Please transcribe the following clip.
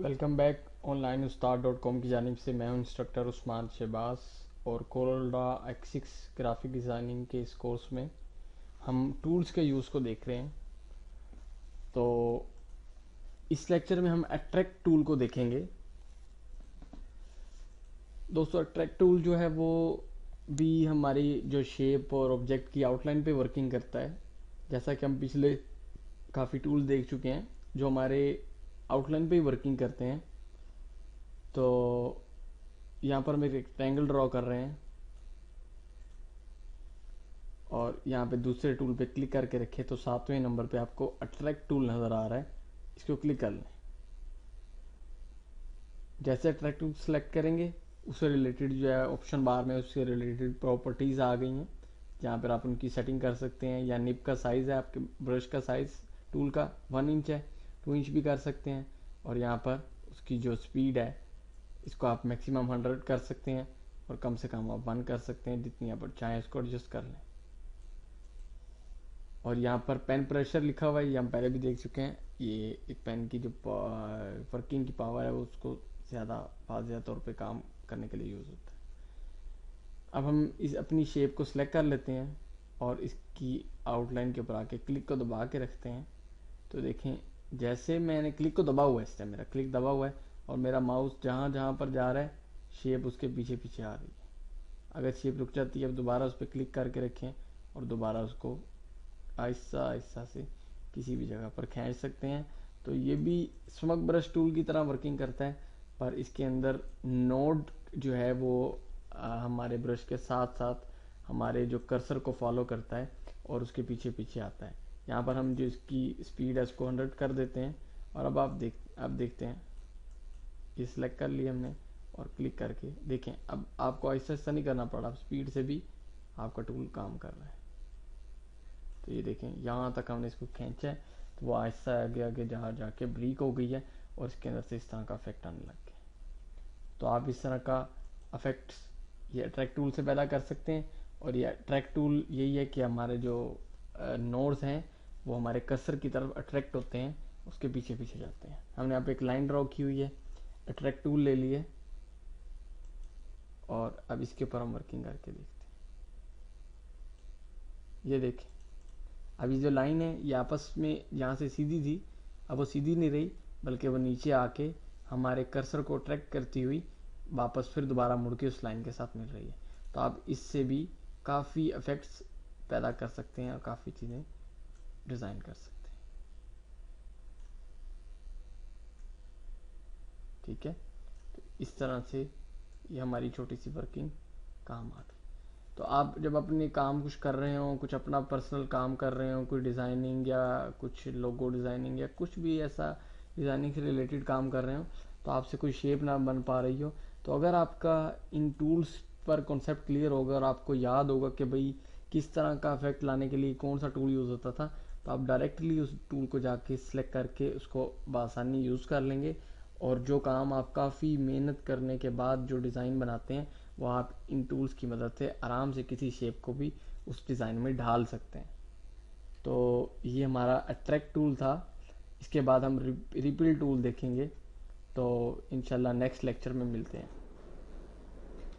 Welcome back onlineustaad.com की जानिब से मैं हूं इंस्ट्रक्टर उस्मान शहबाज। और कोरोला एक्सिक्स ग्राफिक डिज़ाइनिंग के इस कोर्स में हम टूल्स के यूज़ को देख रहे हैं। तो इस लेक्चर में हम अट्रैक्ट टूल को देखेंगे। दोस्तों, अट्रैक्ट टूल जो है वो भी हमारी जो शेप और ऑब्जेक्ट की आउटलाइन पे वर्किंग करता है। जैसा कि हम पिछले काफ़ी टूल देख चुके हैं जो हमारे आउटलाइन पे ही वर्किंग करते हैं। तो यहाँ पर हम एक रेक्टेंगल ड्रॉ कर रहे हैं और यहाँ पे दूसरे टूल पे क्लिक करके रखें तो 7वें नंबर पे आपको अट्रैक्ट टूल नज़र आ रहा है। इसको क्लिक कर लें। जैसे अट्रैक्ट टूल सेलेक्ट करेंगे उससे रिलेटेड जो है ऑप्शन बार में उससे रिलेटेड प्रॉपर्टीज़ आ गई हैं, जहाँ पर आप उनकी सेटिंग कर सकते हैं। या निब का साइज़ है, आपके ब्रश का साइज़ टूल का 1 इंच है, 2 इंच भी कर सकते हैं। और यहाँ पर उसकी जो स्पीड है इसको आप मैक्सिमम 100 कर सकते हैं और कम से कम आप 1 कर सकते हैं, जितनी आप चाहें इसको एडजस्ट कर लें। और यहाँ पर पेन प्रेशर लिखा हुआ है, ये हम पहले भी देख चुके हैं। ये एक पेन की जो वर्किंग की पावर है वो उसको ज़्यादा वाज़ेह तौर पे काम करने के लिए यूज़ होता है। अब हम इस अपनी शेप को सिलेक्ट कर लेते हैं और इसकी आउटलाइन के ऊपर आके क्लिक को दबा के रखते हैं। तो देखें, जैसे मैंने क्लिक को दबा हुआ है, इस टाइम मेरा क्लिक दबा हुआ है और मेरा माउस जहाँ जहाँ पर जा रहा है शेप उसके पीछे पीछे आ रही है। अगर शेप रुक जाती है अब दोबारा उस पर क्लिक करके रखें और दोबारा उसको आहिस्ता आहिस्ता से किसी भी जगह पर खींच सकते हैं। तो ये भी स्मग ब्रश टूल की तरह वर्किंग करता है, पर इसके अंदर नोड जो है वो हमारे ब्रश के साथ साथ हमारे जो कर्सर को फॉलो करता है और उसके पीछे पीछे आता है। यहाँ पर हम जो इसकी स्पीड है उसको 100 कर देते हैं और अब आप देखते हैं ये सिलेक्ट कर लिया हमने और क्लिक करके देखें। अब आपको आहिस्ता आहिस्ता नहीं करना पड़ा, स्पीड से भी आपका टूल काम कर रहा है। तो ये देखें, यहाँ तक हमने इसको खींचा है तो वो आहिस्ता आगे आगे जहाँ जाके ब्रीक हो गई है और इसके अंदर से इस तरह का इफेक्ट आने लग गया। तो आप इस तरह का इफेक्ट ये अट्रैक्ट टूल से पैदा कर सकते हैं। और ये अट्रैक्ट टूल यही है कि हमारे जो नोड्स हैं वो हमारे कर्सर की तरफ अट्रैक्ट होते हैं, उसके पीछे पीछे जाते हैं। हमने यहाँ पे एक लाइन ड्रॉ की हुई है, अट्रैक्ट टूल ले लिए और अब इसके ऊपर हम वर्किंग करके देखते हैं। ये देखें, अभी जो लाइन है ये आपस में यहाँ से सीधी थी, अब वो सीधी नहीं रही बल्कि वो नीचे आके हमारे कर्सर को अट्रैक्ट करती हुई वापस फिर दोबारा मुड़ के उस लाइन के साथ मिल रही है। तो आप इससे भी काफ़ी इफेक्ट्स पैदा कर सकते हैं और काफ़ी चीज़ें डिज़ाइन कर सकते हैं। ठीक है, तो इस तरह से ये हमारी छोटी सी वर्किंग काम आ गई। तो आप जब अपने काम कुछ कर रहे हो, कुछ अपना पर्सनल काम कर रहे हो, कोई डिज़ाइनिंग या कुछ लोगो डिज़ाइनिंग या कुछ भी ऐसा डिज़ाइनिंग से रिलेटेड काम कर रहे हो, तो आपसे कोई शेप ना बन पा रही हो, तो अगर आपका इन टूल्स पर कॉन्सेप्ट क्लियर होगा और आपको याद होगा कि भाई किस तरह का इफेक्ट लाने के लिए कौन सा टूल यूज़ होता था, तो आप डायरेक्टली उस टूल को जाके सिलेक्ट करके उसको बआसानी यूज़ कर लेंगे। और जो काम आप काफ़ी मेहनत करने के बाद जो डिज़ाइन बनाते हैं वो आप इन टूल्स की मदद से आराम से किसी शेप को भी उस डिज़ाइन में ढाल सकते हैं। तो ये हमारा अट्रैक्ट टूल था। इसके बाद हम रिपील टूल देखेंगे। तो इंशाल्लाह नेक्स्ट लेक्चर में मिलते हैं।